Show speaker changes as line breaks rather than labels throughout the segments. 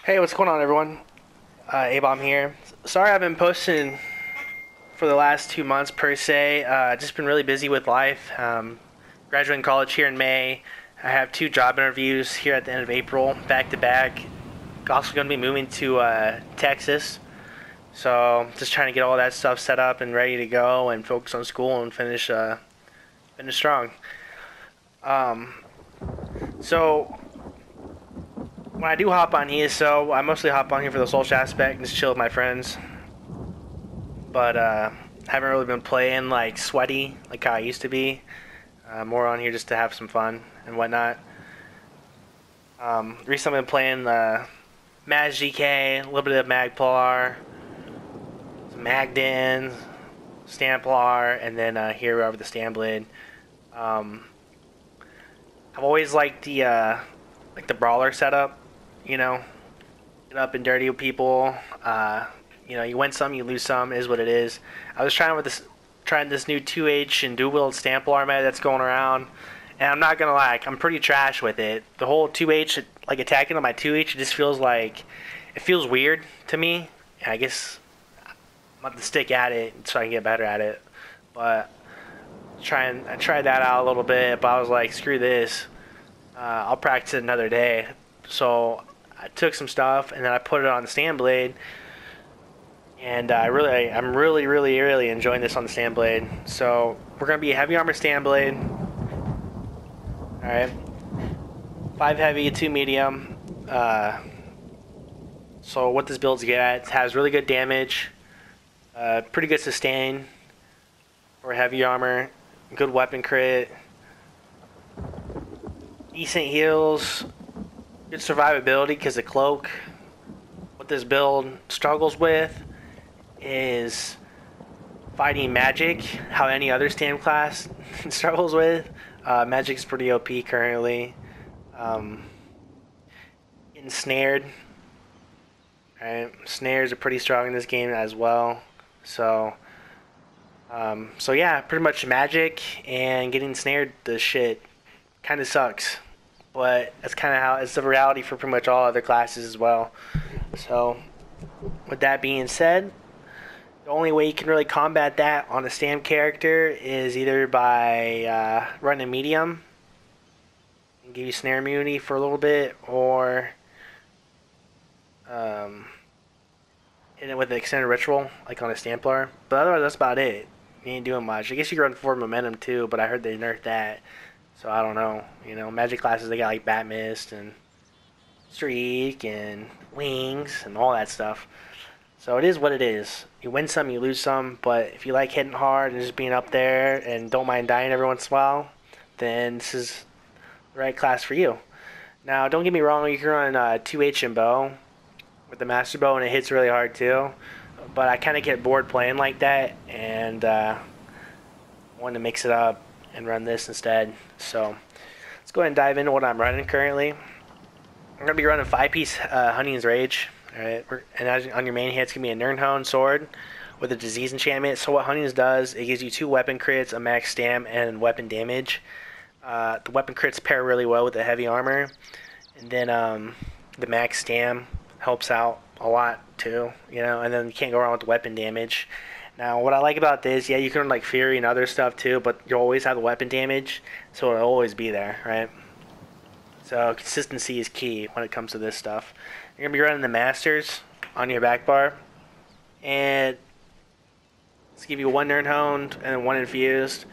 Hey, what's going on, everyone? A-Bomb here. Sorry I've been posting for the last 2 months per se. Just been really busy with life. Graduating college here in May. I have 2 job interviews here at the end of April, back to back. Also going to be moving to Texas. So just trying to get all that stuff set up and ready to go and focus on school and finish strong. Um, so when I do hop on ESO, I mostly hop on here for the social aspect and just chill with my friends. But haven't really been playing like sweaty like how I used to be. More on here just to have some fun and whatnot. Recently I've been playing Mag GK, a little bit of Magplar, some Magden, Stamplar, and then Hero over the Stanblade. I've always liked the brawler setup, you know, get up and dirty with people. You win some, you lose some, is what it is. I was trying this new 2H and dual wield Stamplar meta that's going around, and I'm not gonna lie, I'm pretty trash with it. The whole 2H, like attacking on my 2H, it just feels like it feels weird to me. And I guess I'm gonna have to stick at it so I can get better at it. But I tried that out a little bit, but I was like, screw this. I'll practice it another day. So I took some stuff and then I put it on the Stanblade, and I'm really enjoying this on the Stanblade. So we're gonna be a heavy armor Stanblade. All right, 5 heavy, 2 medium. So what this build's good at, it has really good damage, pretty good sustain for heavy armor, good weapon crit, decent heals, good survivability because the cloak. What this build struggles with is fighting magic, how any other stand class struggles with. Magic's pretty OP currently. Getting snared. Right? Snares are pretty strong in this game as well. So yeah, pretty much magic and getting snared. The shit kind of sucks, but that's kind of how it's the reality for pretty much all other classes as well. So with that being said, the only way you can really combat that on a Stam character is either by running medium and give you snare immunity for a little bit, or hit it with an extended ritual like on a Stamplar. But otherwise, that's about it. You ain't doing much. I guess you can run forward momentum too, but I heard they nerfed that. So I don't know. Magic classes, they got like Bat Mist and Streak and Wings and all that stuff. So it is what it is. You win some, you lose some, but if you like hitting hard and just being up there and don't mind dying every once in a while, then this is the right class for you. Now, don't get me wrong, you can run 2H and bow with the Master Bow, and it hits really hard too. But I kind of get bored playing like that, and wanted to mix it up and run this instead. So let's go ahead and dive into what I'm running currently. I'm going to be running 5-piece Hunting's Rage. Alright, and on your main hand, it's going to be a Nirnhone sword with a disease enchantment. So what Hunting's does, it gives you 2 weapon crits, a max stam, and weapon damage. The weapon crits pair really well with the heavy armor. And then the max stam helps out a lot too, and then you can't go wrong with the weapon damage. Now, what I like about this, yeah, you can run like Fury and other stuff too, but you'll always have the weapon damage, so it'll always be there, right? So consistency is key when it comes to this stuff. You're going to be running the Masters on your back bar, and let's give you 1 Nirnhone and then 1 Infused.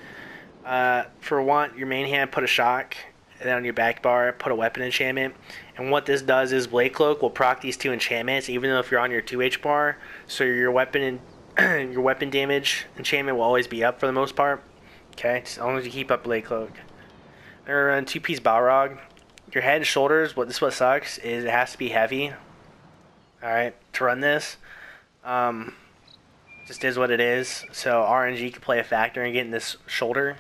For your main hand, put a Shock, and then on your back bar, put a weapon enchantment. And what this does is Blade Cloak will proc these 2 enchantments, even though if you're on your 2H bar, so your weapon your weapon damage enchantment will always be up for the most part. Okay, as long as you keep up Blade Cloak. Then we're running 2-piece Balrog. Your head and shoulders, what sucks is it has to be heavy. Alright, to run this. Just is what it is. So RNG can play a factor in getting this shoulder.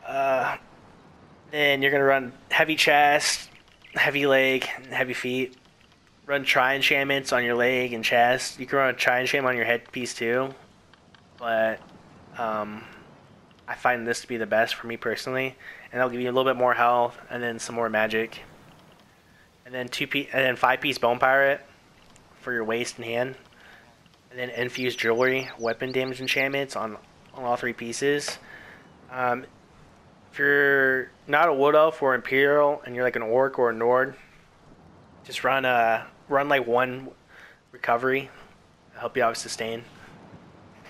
Then you're going to run heavy chest, heavy leg, and heavy feet. Run tri enchantments on your leg and chest. You can run a tri enchantment on your headpiece too. But I find this to be the best for me personally. And that'll give you a little bit more health and then some more magic. and then 5-piece bone pirate for your waist and hand, and then infused jewelry, weapon damage enchantments on all 3 pieces. If you're not a wood elf or imperial and you're like an orc or a nord, just run like 1 recovery. It'll help you out with sustain.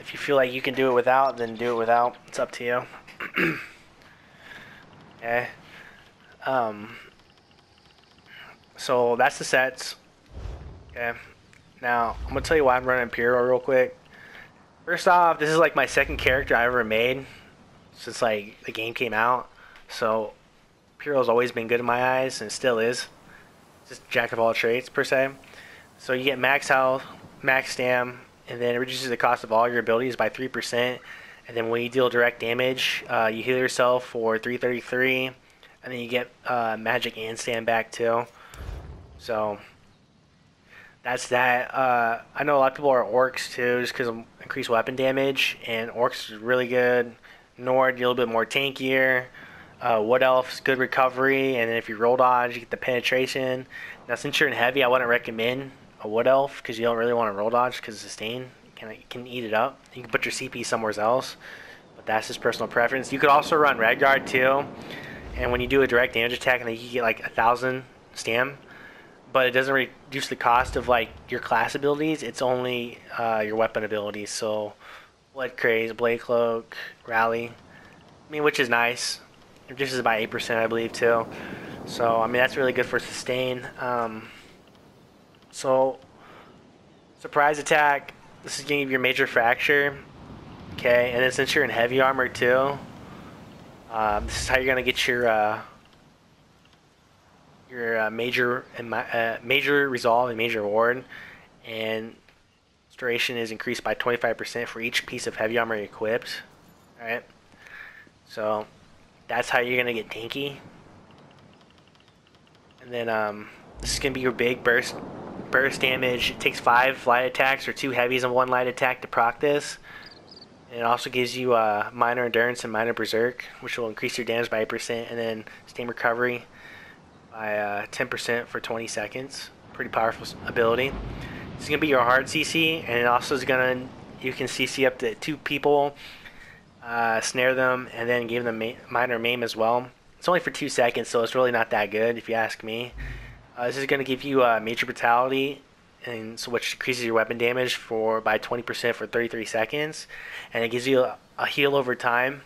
If you feel like you can do it without, then do it without. It's up to you. Okay. So that's the sets. Okay. Now I'm gonna tell you why I'm running Imperial real quick. First off, this is like my second character I ever made since like the game came out. So Imperial's always been good in my eyes, and it still is. Just jack of all trades per se. So you get max health, max stam, and then it reduces the cost of all your abilities by 3%. And then when you deal direct damage, you heal yourself for 333, and then you get magic and stam back too. So that's that. I know a lot of people are orcs too, just because of increased weapon damage, and orcs is really good. Nord, you're a little bit more tankier. Wood elf's good recovery, and then if you roll dodge, you get the penetration. Now, since you're in heavy, I wouldn't recommend a wood elf because you don't really want to roll dodge because of sustain. You can eat it up. You can put your CP somewhere else, but that's just personal preference. You could also run Redguard too, and when you do a direct damage attack, and you get like 1,000 stam, but it doesn't reduce the cost of like your class abilities. It's only your weapon abilities. So, Blood Craze, Blade Cloak, Rally. I mean, which is nice. It reduces by 8%, I believe, too. So, I mean, that's really good for sustain. So, surprise attack. This is going to give you your major fracture. Okay, and then since you're in heavy armor, too, this is how you're going to get your major resolve and major ward. And duration is increased by 25% for each piece of heavy armor equipped. Alright, so that's how you're going to get tanky. And then this is going to be your big burst damage. It takes 5 light attacks or 2 heavies and 1 light attack to proc this. And it also gives you minor endurance and minor berserk, which will increase your damage by 8%, and then stam recovery by 10% for 20 seconds. Pretty powerful ability. This is going to be your hard CC, and it also is going to, you can CC up to 2 people, snare them, and then give them minor maim as well. It's only for 2 seconds, so it's really not that good if you ask me. This is going to give you major brutality, and so which increases your weapon damage by 20% for 33 seconds, and it gives you a heal over time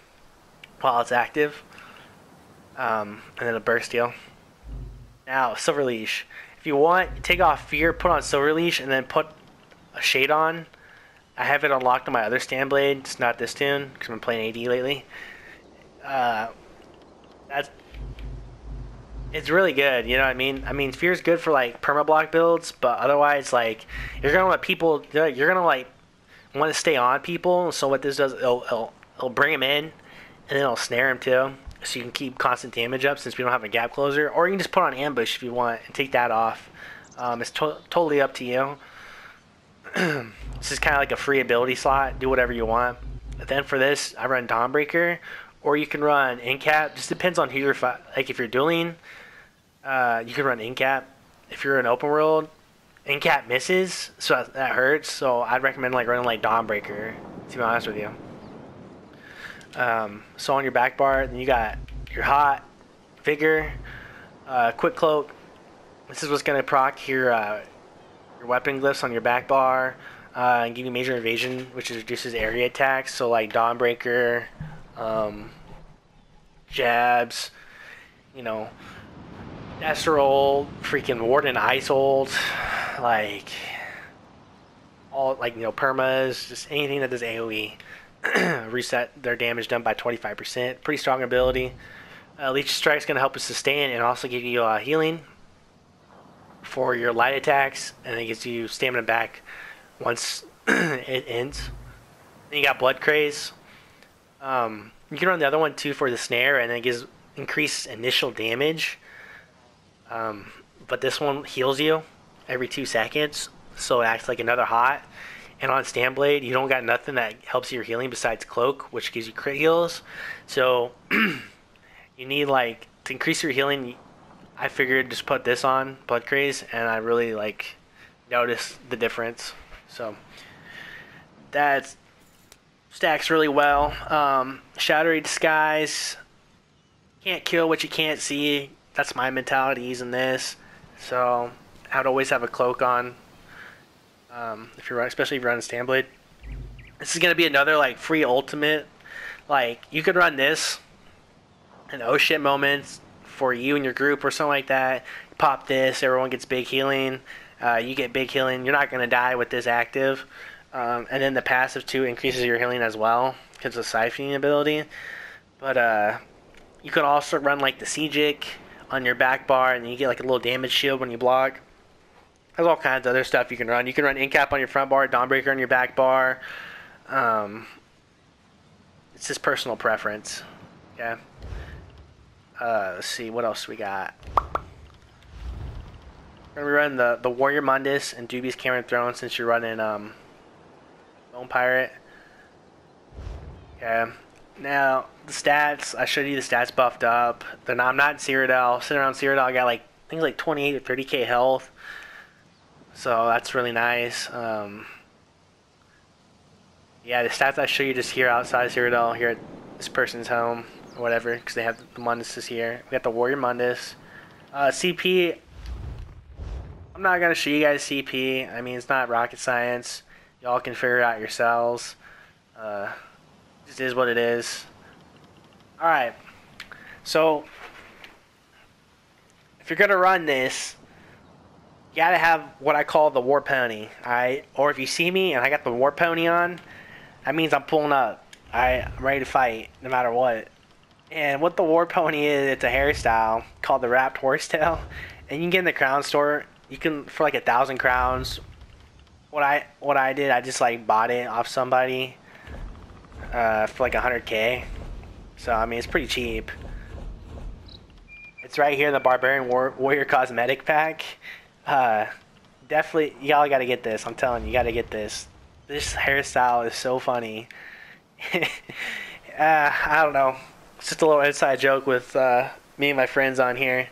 while it's active, and then a burst heal. Now, Silver Leash. If you want, take off Fear, put on Silver Leash, and then put a Shade on. I have it unlocked on my other Standblade. It's not this tune, because I've been playing AD lately. It's really good, you know what I mean? I mean, Fear's good for, like, perma-block builds, but otherwise, like, you're going to let people, you're going to, like, want to stay on people. So what this does, it'll bring them in, and then it'll snare them, too. So you can keep constant damage up since we don't have a gap closer. Or you can just put on ambush if you want and take that off. It's totally up to you. This is kind of like a free ability slot. Do whatever you want. But then for this, I run Dawnbreaker. Or you can run Incap. Just depends on who you're fighting. Like if you're dueling, you can run Incap. If you're in open world, Incap misses. So that hurts. So I'd recommend like running like Dawnbreaker, to be honest with you. So on your back bar, then you got your hot, vigor, quick cloak. This is what's gonna proc your weapon glyphs on your back bar, and give you major evasion, which reduces area attacks. So like Dawnbreaker, jabs, you know, Esserol, freaking Warden Ice Ult, like all like permas, just anything that does AOE. Reset their damage done by 25%. Pretty strong ability. Leech Strike's going to help us sustain and also give you healing for your light attacks, and it gives you stamina back once it ends. Then you got Blood Craze. You can run the other one too for the snare, and it gives increased initial damage. But this one heals you every 2 seconds, so it acts like another hot. And on Standblade, you don't got nothing that helps your healing besides Cloak, which gives you crit heals. So you need like to increase your healing. I figured just put this on, Blood Craze, and I really like noticed the difference. So that stacks really well. Shadowy Disguise, can't kill what you can't see. That's my mentality using this. So I would always have a cloak on, if you're especially if you're running Nightblade. This is gonna be another like free ultimate. Like you could run this in oh shit moments for you and your group or something like that. Pop this, everyone gets big healing. You get big healing. You're not gonna die with this active. And then the passive too increases your healing as well because of the siphoning ability. But you could also run like the Siegic on your back bar, and you get like a little damage shield when you block. There's all kinds of other stuff you can run. You can run Incap on your front bar, Dawnbreaker on your back bar. It's just personal preference. Okay. Let's see what else we got. We're gonna be running the Warrior Mundus and Dubious Cameron Throne since you're running Bone Pirate. Okay. Now the stats, I showed you the stats buffed up. I'm not in Cyrodiil. Sitting around Cyrodiil, I got like I think like 28 or 30k health. So that's really nice. Yeah, the stats I show you just here outside Cyrodiil, here at this person's home or whatever, because they have the Munduses here. We got the Warrior Mundus. CP, I'm not gonna show you guys CP. I mean, it's not rocket science. Y'all can figure it out yourselves. Just is what it is. Alright. So, if you're going to run this, you got to have what I call the War Pony. Alright? Or if you see me and I got the War Pony on, that means I'm pulling up. I'm ready to fight, no matter what. And what the War Pony is, it's a hairstyle called the Wrapped Horsetail. And you can get in the crown store. You can, for like 1,000 crowns. What I did, I just like bought it off somebody for like 100k. So I mean, it's pretty cheap. It's right here in the Barbarian Warrior Cosmetic Pack. Definitely, y'all gotta get this. I'm telling you, you gotta get this. This hairstyle is so funny. I don't know. It's just a little inside joke with me and my friends on here.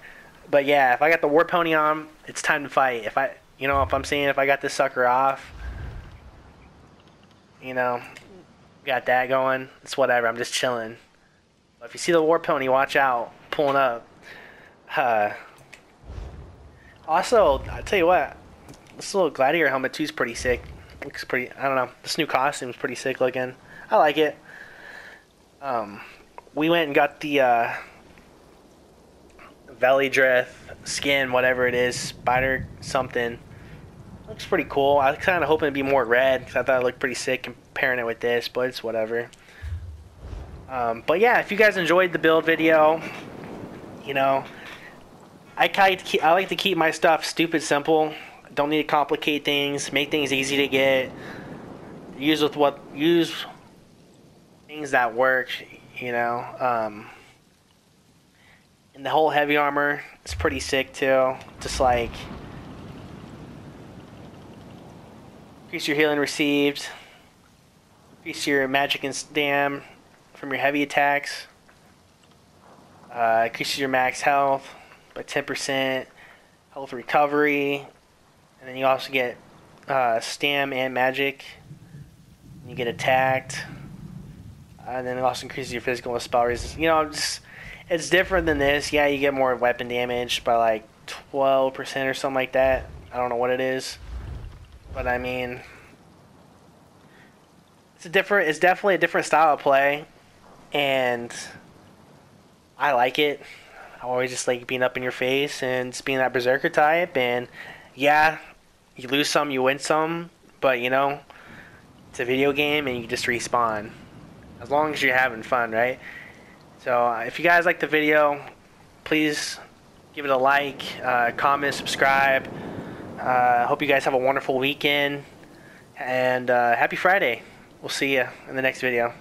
But yeah, if I got the War Pony on, it's time to fight. If I'm seeing if I got this sucker off, got that going, it's whatever. I'm just chilling. But if you see the War Pony, watch out, pulling up. Also, I'll tell you what, this little Gladiator helmet too is pretty sick. Looks pretty, I don't know, this new costume is pretty sick looking. I like it. We went and got the Velidreth skin, whatever it is, spider something. Looks pretty cool. I was kind of hoping it'd be more red because I thought it looked pretty sick comparing it with this, but it's whatever. But yeah, if you guys enjoyed the build video, I like to keep my stuff stupid simple. Don't need to complicate things. Make things easy to get. Use things that work. And the whole heavy armor is pretty sick too. Just like increase your healing received, increase your magic and stam from your heavy attacks, increases your max health by 10%, health recovery, and then you also get stam and magic. You get attacked, and then it also increases your physical and spell resistance. It's different than this. Yeah, you get more weapon damage by like 12% or something like that. I don't know what it is. But I mean, it's definitely a different style of play, and I like it. I always just like being up in your face and just being that berserker type. And yeah, you lose some, you win some, but it's a video game and you just respawn as long as you're having fun, right? So if you guys like the video, please give it a like, comment, subscribe. Hope you guys have a wonderful weekend, and happy Friday. We'll see you in the next video.